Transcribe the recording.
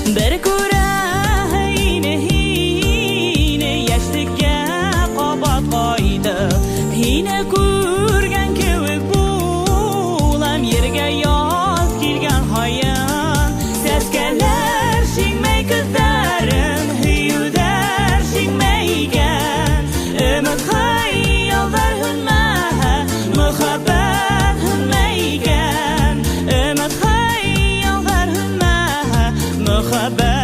Bir күрәсе hine яшьлеккә кабат кайты. Hine күргән кебек булам ергә яз килгән хаян. Сәскәләр шиңмәй күзләрем, һөюдәр шиңмәйгән. Өмет хыяллар һөнмәһә, мөхәббәт һөнмәйгән. Өмет хыяллар һөнмәһә, мөхәббәт